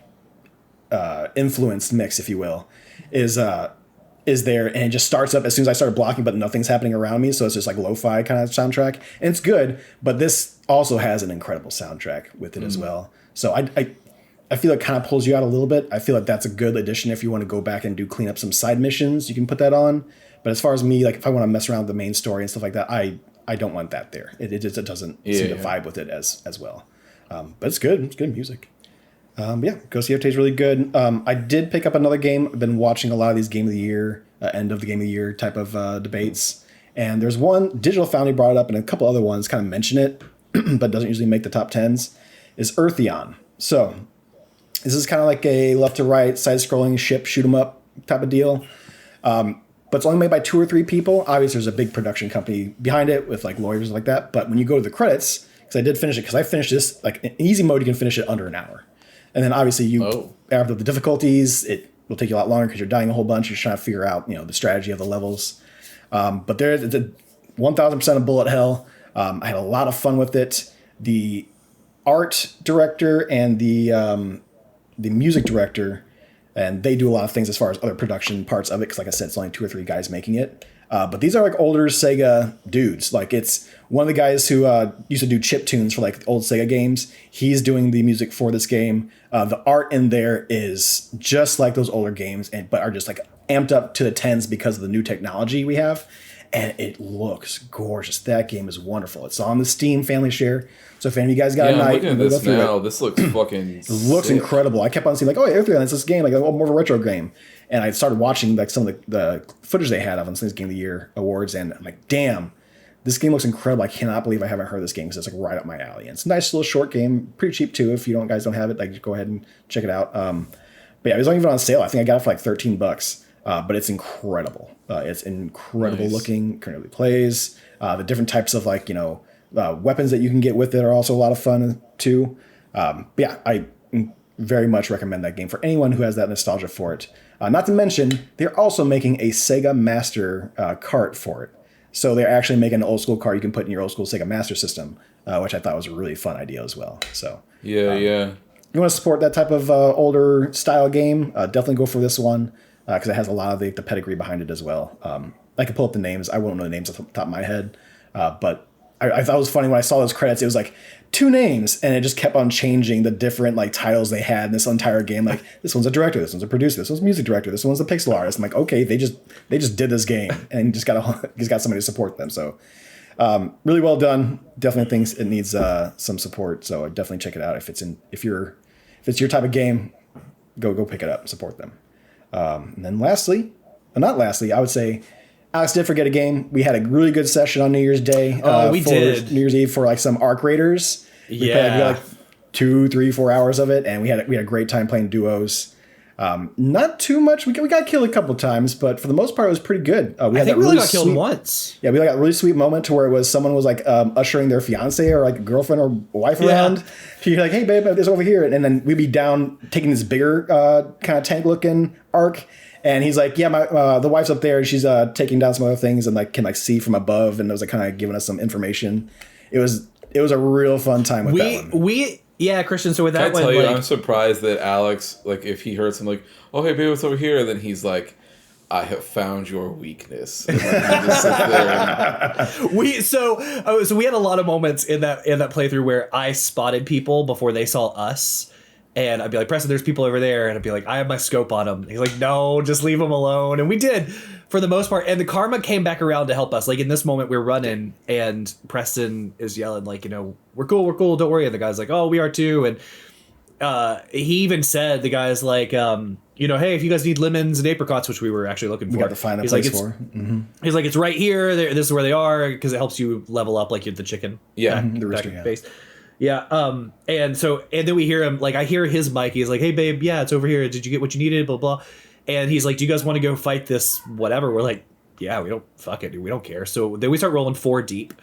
influenced mix, if you will, is there, and it just starts up as soon as I started blocking, but nothing's happening around me, so it's just like lo-fi kind of soundtrack, and it's good. But this also has an incredible soundtrack with it as well. So I feel it kind of pulls you out a little bit. I feel like that's a good addition if you want to go back and clean up some side missions. You can put that on. But as far as me, like if I want to mess around with the main story and stuff like that, I don't want that there. It doesn't seem to vibe with it as well. But it's good. It's good music. Yeah, Ghost of Yopte is really good. I did pick up another game. I've been watching a lot of these Game of the Year, end of the Game of the Year type of debates. And there's one, Digital Foundry brought it up, and a couple other ones kind of mention it, but doesn't usually make the top 10s, is Eartheon. So this is kind of like a left to right, side-scrolling ship, shoot 'em up type of deal. But it's only made by 2 or 3 people. Obviously, there's a big production company behind it with like lawyers like that. But when you go to the credits, because I did finish it, because I finished this, like in easy mode, you can finish it under an hour. And then obviously after the difficulties, it will take you a lot longer because you're dying a whole bunch. You're trying to figure out, the strategy of the levels. But there's 1,000% of bullet hell. I had a lot of fun with it. The art director and the music director, and they do a lot of things as far as other production parts of it, because like I said, it's only 2 or 3 guys making it. But these are like older Sega dudes. Like it's one of the guys who used to do chip tunes for like old Sega games. He's doing the music for this game. The art in there is just like those older games, but are just like amped up to the 10s because of the new technology we have. And it looks gorgeous. That game is wonderful. It's on the Steam Family Share. So if any of you guys got a night, I'm looking at this now. This looks fucking It looks incredible. I kept on seeing like, oh, Eartheon, it's this game, like more of a retro game. And I started watching like some of the footage they had of on some of these Game of the Year awards, and I'm like, damn, this game looks incredible. I cannot believe I haven't heard of this game because it's like right up my alley. And it's a nice little short game, pretty cheap too. If you guys don't have it, like just go ahead and check it out. But yeah, it was not even on sale. I think I got it for like $13. But it's incredible. It's incredible looking, incredibly plays. The different types of like, weapons that you can get with it are also a lot of fun too. But yeah, I very much recommend that game for anyone who has that nostalgia for it. Not to mention, they're also making a Sega Master cart for it. So they're actually making an old school cart you can put in your old school Sega Master System, which I thought was a really fun idea as well. So yeah. If you want to support that type of older style game, definitely go for this one. Because it has a lot of the pedigree behind it as well. I could pull up the names. I won't know the names off the top of my head. But I thought it was funny when I saw those credits. It was like 2 names, and it just kept on changing the different like titles they had in this entire game. Like this one's a director, this one's a producer, this one's a music director, this one's a pixel artist. I'm like, okay, they just did this game and just got somebody to support them. So really well done. Definitely thinks it needs some support. So definitely check it out if it's your type of game. Go pick it up and support them. And then not lastly, I would say Alex did forget a game. We had a really good session on New Year's Day. We did. New Year's Eve for like some Arc Raiders. We played like 2, 3, 4 hours of it, and we had a great time playing duos. Not too much. We got killed a couple times, but for the most part, it was pretty good. I think we only got killed once. Yeah, we got a really sweet moment to where it was someone was like ushering their fiance or like girlfriend or wife around. She's like, "Hey, babe, there's over here," and then we'd be down taking this bigger kind of tank looking arc. And he's like, yeah, the wife's up there. And she's taking down some other things and like can see from above. And it was like kind of giving us some information. It was a real fun time with that one. Yeah, Christian. So with that one, I tell you, I'm surprised that Alex, like, if he heard something like, "Oh, hey, babe, what's over here?" And then he's like, "I have found your weakness." And then he just sits there and... So we had a lot of moments in that playthrough where I spotted people before they saw us. And I'd be like, Preston, there's people over there. And I'd be like, I have my scope on them. And he's like, no, just leave them alone. And we did for the most part. And the karma came back around to help us. Like in this moment, we're running and Preston is yelling like, we're cool. Don't worry. And the guy's like, oh, we are too. And he even said, the guy's like, hey, if you guys need lemons and apricots, which we were actually looking for. We got to find a place for. Mm-hmm. He's like, it's right here. This is where they are because it helps you level up like you're the chicken. Yeah. The rooster base. Yeah, and then we hear him, like, I hear his mic, he's like, hey, babe, yeah, it's over here, did you get what you needed, blah, blah, and he's like, do you guys want to go fight this whatever? We're like, yeah, we don't care. So then we start rolling 4 deep,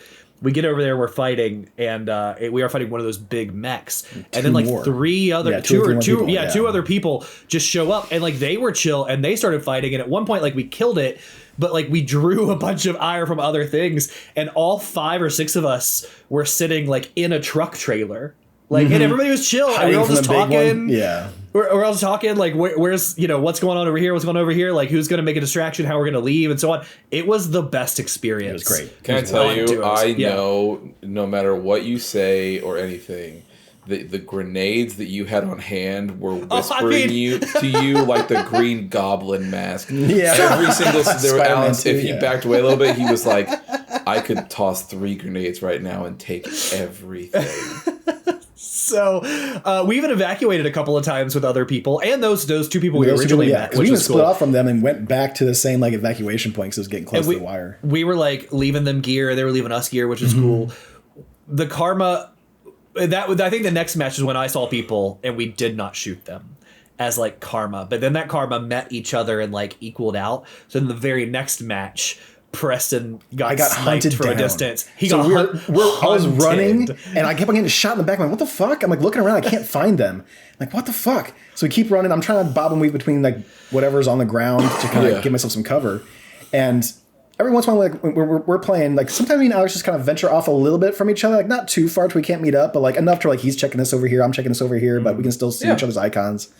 we get over there, we're fighting, and we are fighting one of those big mechs, and then like more. 3 other, two other people just show up, and like they were chill, and they started fighting, and at one point, like, we killed it, but like we drew a bunch of ire from other things, and all 5 or 6 of us were sitting like in a truck trailer. Like, and everybody was chill. And we were all just talking. Yeah. We're all just talking, like, where's, what's going on over here? What's going on over here? Like, who's going to make a distraction? How we're going to leave? And so on. It was the best experience. It was great. Can I tell you, I know no matter what you say or anything, the grenades that you had on hand were whispering to you like the Green Goblin mask. Yeah. Every single Alex, if he yeah. backed away a little bit, he was like, I could toss 3 grenades right now and take everything. So we even evacuated a couple of times with other people, and those 2 people we originally met. We even split off from them and went back to the same like evacuation point because it was getting close to the wire. We were like leaving them gear, they were leaving us gear, which is cool. The karma, I think the next match is when I saw people and we did not shoot them as like karma, but then that karma met each other and like equaled out. So in the very next match, Preston got hunted from a distance. I was running and I kept on getting shot in the back. I'm like, what the fuck? I'm like looking around. I can't find them. Like, what the fuck? So we keep running. I'm trying to bob and weave between like whatever's on the ground to kind of give myself some cover. And every once in a while, like we're playing, like sometimes me and Alex just kind of venture off a little bit from each other, like not too far to we can't meet up, but like enough to like he's checking this over here, I'm checking this over here, but we can still see each other's icons.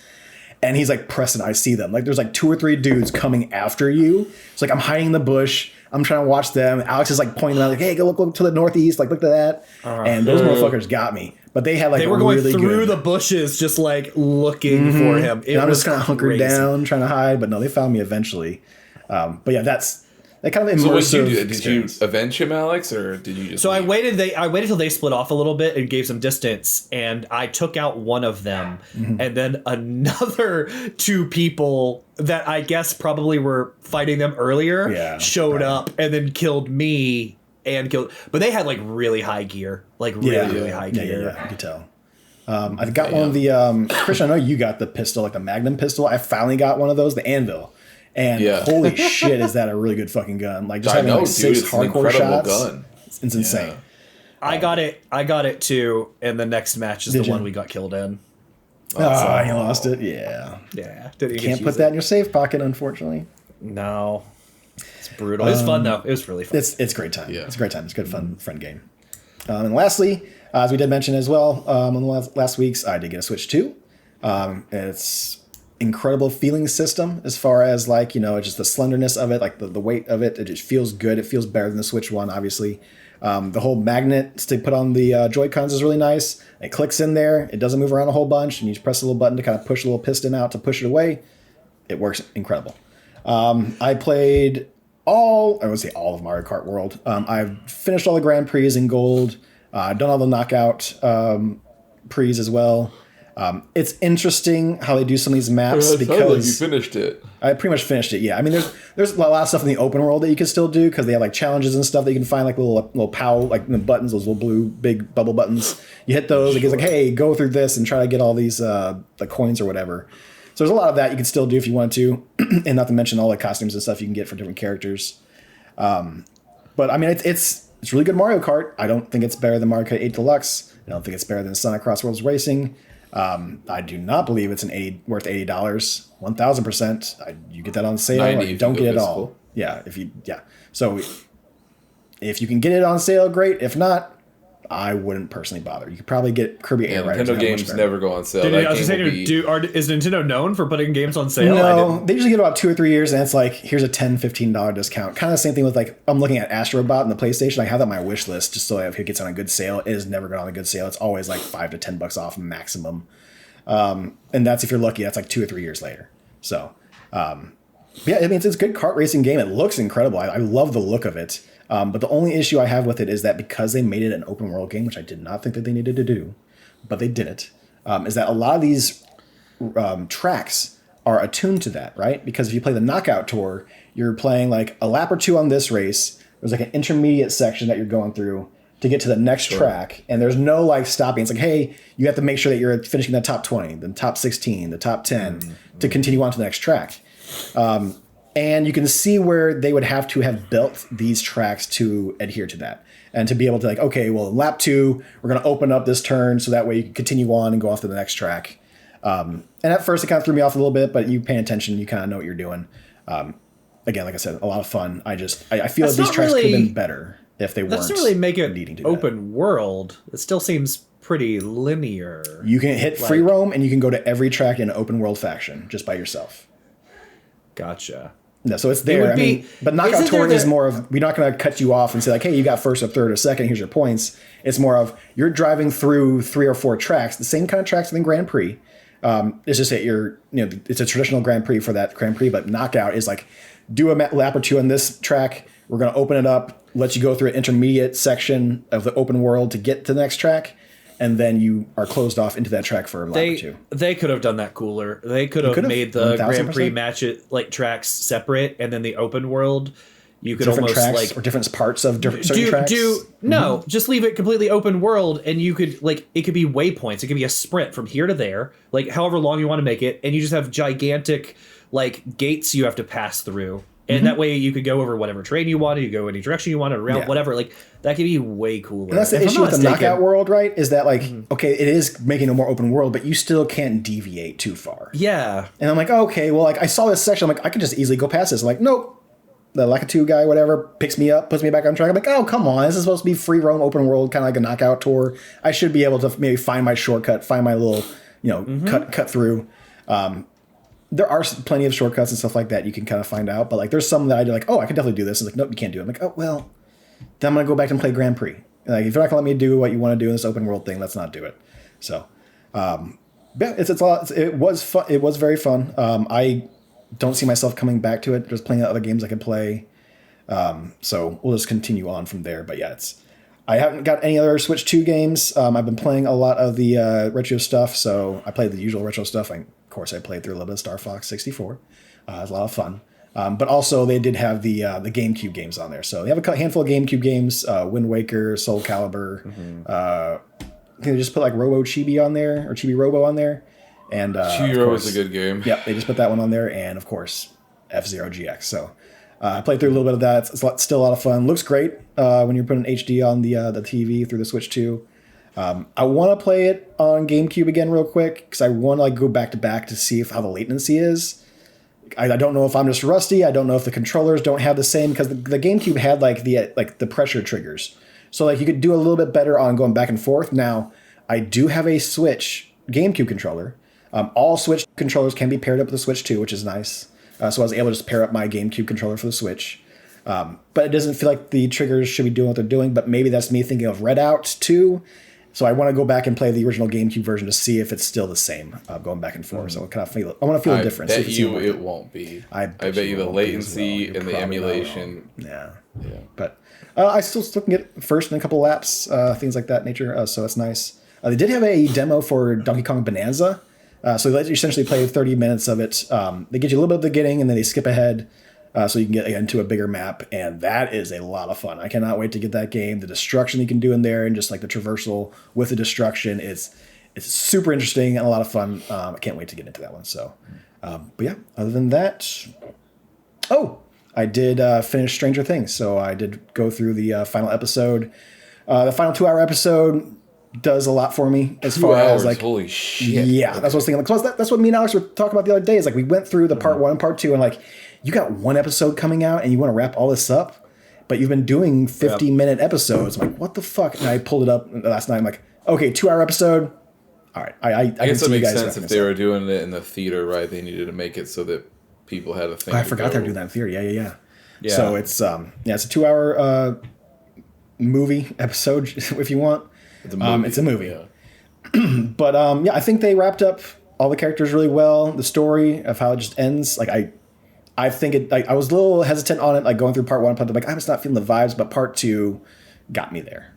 And he's like, Preston, I see them. Like there's like 2 or 3 dudes coming after you. It's like I'm hiding in the bush. I'm trying to watch them. Alex is like pointing out, like, hey, go look to the northeast. Like, look at that. And those motherfuckers got me. But they had like, they were going really through the bushes, just like looking for him. And I'm just kind of hunkered down, trying to hide. But no, they found me eventually. But yeah, that kind of immersive. So what did you do? Did you avenge him, Alex, or did you just? So leave? I waited till they split off a little bit and gave some distance, and I took out one of them, and then another 2 people that I guess probably were fighting them earlier showed up and then killed me and killed. But they had like really high gear, like really high gear. Yeah, you could tell. I got one of the Christian. I know you got the pistol, like the Magnum pistol. I finally got one of those, the Anvil. And holy shit, is that a really good fucking gun? Like just having like 6 hardcore shots. Gun. It's insane. I got it too, and the next match is the one we got killed in. You lost it? Yeah. Yeah. You can't put that in your safe pocket, unfortunately. No. It's brutal. It was fun though. It was really fun. It's a great time. Yeah. It's a great time. It's a good fun game. And lastly, as we did mention as well, on the last week's, I did get a Switch 2. It's incredible feeling system as far as like, it's just the slenderness of it, like the weight of it. It just feels good. It feels better than the Switch 1, obviously. The whole magnet to put on the Joy-Cons is really nice. It clicks in there. It doesn't move around a whole bunch, and you just press a little button to kind of push a little piston out to push it away. It works incredible. I played all of Mario Kart World. I've finished all the Grand Prix in gold. Done all the knockout Prix as well. It's interesting how they do some of these maps because you finished it. I pretty much finished it. Yeah, I mean, there's a lot of stuff in the open world that you can still do because they have like challenges and stuff that you can find, like little POW, like the buttons, those little blue big bubble buttons. You hit those, it gets like, hey, go through this and try to get all these the coins or whatever. So there's a lot of that you can still do if you want to, and not to mention all the costumes and stuff you can get for different characters. But I mean, it's really good Mario Kart. I don't think it's better than Mario Kart 8 Deluxe. I don't think it's better than Sonic Cross Worlds Racing. I do not believe it's worth $80. 1,000%. You get that on sale, or you don't get it all. Yeah, So if you can get it on sale, great. If not, I wouldn't personally bother. You could probably get Kirby Air Riders. Nintendo games never go on sale. Is Nintendo known for putting games on sale? No, they usually get about 2 or 3 years, and it's like, here's a $10, $15 discount. Kind of the same thing with like, I'm looking at Astro Bot and the PlayStation. I have that on my wish list just so if it gets on a good sale. It is never going on a good sale. It's always like $5 to $10 off maximum. And that's if you're lucky. That's like 2 or 3 years later. So, yeah, I mean, it's a good kart racing game. It looks incredible. I love the look of it. But the only issue I have with it is that because they made it an open world game, which I did not think that they needed to do, but they did it, is that a lot of these tracks are attuned to that, right? Because if you play the Knockout Tour, you're playing like a lap or 2 on this race. There's like an intermediate section that you're going through to get to the next track, and there's no like stopping. It's like, hey, you have to make sure that you're finishing the top 20, the top 16, the top 10 to continue on to the next track. And you can see where they would have to have built these tracks to adhere to that and to be able to like, okay, well, in lap 2, we're going to open up this turn so that way you can continue on and go off to the next track. And at first it kind of threw me off a little bit, but you paying attention, you kind of know what you're doing. again, like I said, a lot of fun. I feel That's like these not tracks could have really- been better if they That weren't doesn't really make it needing to do open world. It still seems pretty linear. that. You can hit free roam and you can go to every track in an open world faction just by yourself. Gotcha. No, so it's there. would I mean, be- but Knockout isn't there Tour is the- more of, we're not going to cut you off and say like, hey, you got first or third or second, here's your points. It's more of, you're driving through 3 or 4 tracks, the same kind of tracks in Grand Prix. It's just that it's a traditional Grand Prix for that Grand Prix, but Knockout is like, do a lap or two on this track. We're going to open it up, let you go through an intermediate section of the open world to get to the next track. And then you are closed off into that track for a lap or two. They could have done that cooler. They could have made the 1000%. Grand Prix match it like tracks separate, and then the open world you could Different almost tracks like or different parts of certain tracks. No, just leave it completely open world, and you could like it could be waypoints. It could be a sprint from here to there, like however long you want to make it, and you just have gigantic like gates you have to pass through. And that way you could go over whatever terrain you wanted, you go any direction you wanted, around whatever. Like that could be way cooler. And that's the issue with the Knockout world, right? Is that like, okay, it is making a more open world, but you still can't deviate too far. Yeah. And I'm like, okay, well, like I saw this section, I'm like, I could just easily go past this. I'm like, nope. The Lakitu guy, whatever, picks me up, puts me back on track. I'm like, oh, come on. This is supposed to be free roam open world, kind of like a Knockout tour. I should be able to maybe find my shortcut, find my little, cut through. There are plenty of shortcuts and stuff like that you can kind of find out, but like there's some that I do like, oh, I can definitely do this. It's like, nope, you can't do it. I'm like, oh, well, then I'm going to go back and play Grand Prix. Like, if you're not going to let me do what you want to do in this open world thing, let's not do it. So, yeah, it's a lot. It was fun. It was very fun. I don't see myself coming back to it. There's plenty of other games I can play. So we'll just continue on from there. But yeah, I haven't got any other Switch 2 games. I've been playing a lot of the retro stuff. So I played the usual retro stuff. Of course, I played through a little bit of Star Fox 64. It was a lot of fun. But also, they did have the GameCube games on there. So they have a handful of GameCube games: Wind Waker, Soul Calibur. I think they just put like Robo Chibi on there, or Chibi Robo on there. And Chibi Robo is a good game. Yep, they just put that one on there, and of course, F-Zero GX. So I played through a little bit of that. It's still a lot of fun. Looks great when you're putting HD on the TV through the Switch 2. I want to play it on GameCube again real quick because I want to like go back to back to see how the latency is. I don't know if I'm just rusty. I don't know if the controllers don't have the same, because the GameCube had like the pressure triggers, so like you could do a little bit better on going back and forth. Now I do have a Switch GameCube controller. All Switch controllers can be paired up with the Switch 2, which is nice. So I was able to just pair up my GameCube controller for the Switch. But it doesn't feel like the triggers should be doing what they're doing. But maybe that's me thinking of Redout 2. So I want to go back and play the original GameCube version to see if it's still the same, going back and forth. So I want to feel a difference. I bet you it won't be. I bet you the latency and the emulation. Yeah. But I still can get first in a couple laps, things like that nature. So it's nice. They did have a demo for Donkey Kong Bonanza. So they let you essentially play 30 minutes of it. They get you a little bit of the beginning, and then they skip ahead. So you can get into a bigger map, and that is a lot of fun. I cannot wait to get that game. The destruction you can do in there, and just like the traversal with the destruction, it's super interesting and a lot of fun. I can't wait to get into that one. So, but yeah, other than that, I did finish Stranger Things. So I did go through the final episode. The final 2-hour episode does a lot for me as far as like, holy shit. Yeah, that's what I was thinking. Because that's what me and Alex were talking about the other day. Is like we went through the part 1 and part 2, and like, you got one episode coming out and you want to wrap all this up, but you've been doing 50-minute episodes. I'm like, what the fuck? And I pulled it up last night. I'm like, okay, 2-hour episode. All right. I guess that makes sense if they were doing it in the theater, right? They needed to make it so that people had a thing. I forgot they were doing that in theater. Yeah. So it's it's a 2-hour movie episode if you want. It's a movie. Yeah. But I think they wrapped up all the characters really well. The story of how it just ends, like I think it. I was a little hesitant on it, like going through part 1, but like I'm just not feeling the vibes. But part 2 got me there.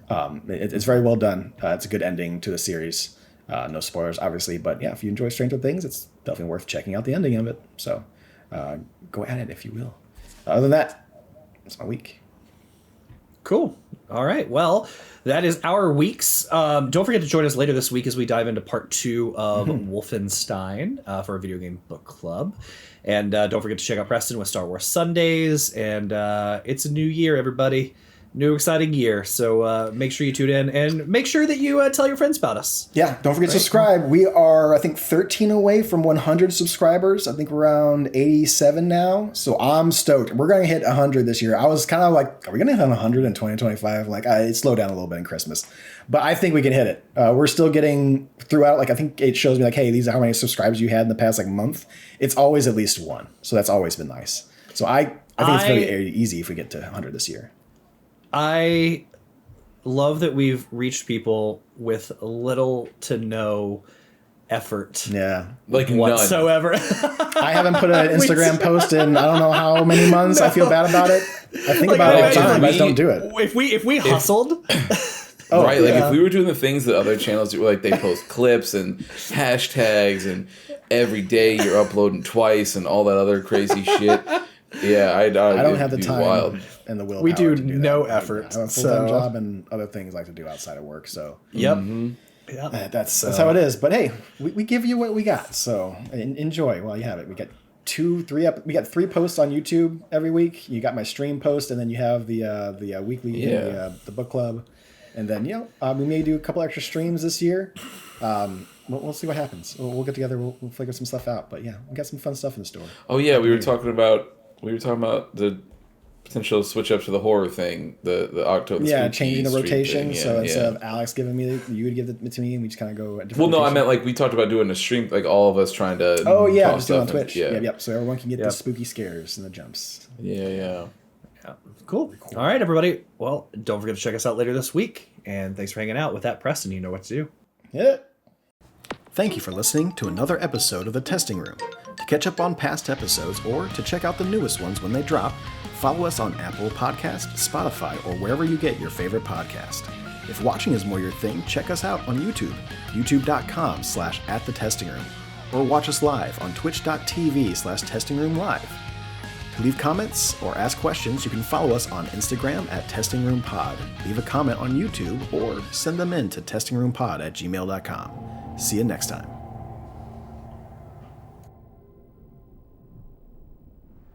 It's very well done. It's a good ending to the series. No spoilers, obviously, but yeah, if you enjoy Stranger Things, it's definitely worth checking out the ending of it. So go at it if you will. Other than that, it's my week. Cool. All right. Well, that is our weeks. Don't forget to join us later this week as we dive into part 2 of Wolfenstein for a video game book club. And don't forget to check out Preston with Star Wars Sundays. And it's a new year, everybody. new exciting year. So make sure you tune in and make sure that you tell your friends about us. Yeah, don't forget to subscribe. We are, I think, 13 away from 100 subscribers. I think we're around 87 now. So I'm stoked. We're going to hit 100 this year. I was kind of like, are we going to hit 100 in 2025? Like, it slowed down a little bit in Christmas. But I think we can hit it. We're still getting throughout, like, I think it shows me, like, hey, these are how many subscribers you had in the past, like, month. It's always at least one. So that's always been nice. So I think it's very easy if we get to 100 this year. I love that we've reached people with little to no effort. Yeah. Like whatsoever. I haven't put an Instagram post in I don't know how many months. No. I feel bad about it. I think about it all the time, but I just don't do it. If we hustled... right, like if we were doing the things that other channels do, like they post clips and hashtags and every day you're uploading twice and all that other crazy shit. Yeah, I don't have the time and the willpower. We do to do no that. effort. I have a full-time job and other things I like to do outside of work. So yep, that's how it is. But hey, we give you what we got. So enjoy while you have it. We got 3 posts on YouTube every week. You got my stream post, and then you have the weekly the book club. And then, we may do a couple extra streams this year. We'll see what happens. We'll get together. We'll figure some stuff out. But yeah, we got some fun stuff in the store. Oh yeah, we were talking about the potential switch up to the horror thing. The October. Yeah, changing the rotation. So instead of Alex giving me, you would give it to me, and we just kind of go. At different I meant like we talked about doing a stream, like all of us trying to. Oh yeah, just do it on Twitch. Yeah. So everyone can get the spooky scares and the jumps. Yeah. Cool. All right, everybody. Well, don't forget to check us out later this week. And thanks for hanging out. With that, Preston, you know what to do. Yeah. Thank you for listening to another episode of The Testing Room. To catch up on past episodes or to check out the newest ones when they drop, follow us on Apple Podcasts, Spotify, or wherever you get your favorite podcast. If watching is more your thing, check us out on YouTube, youtube.com/@thetestingroom, or watch us live on twitch.tv/testingroomlive. To leave comments or ask questions, you can follow us on Instagram @testingroompod, leave a comment on YouTube, or send them in to testingroompod@gmail.com. See you next time.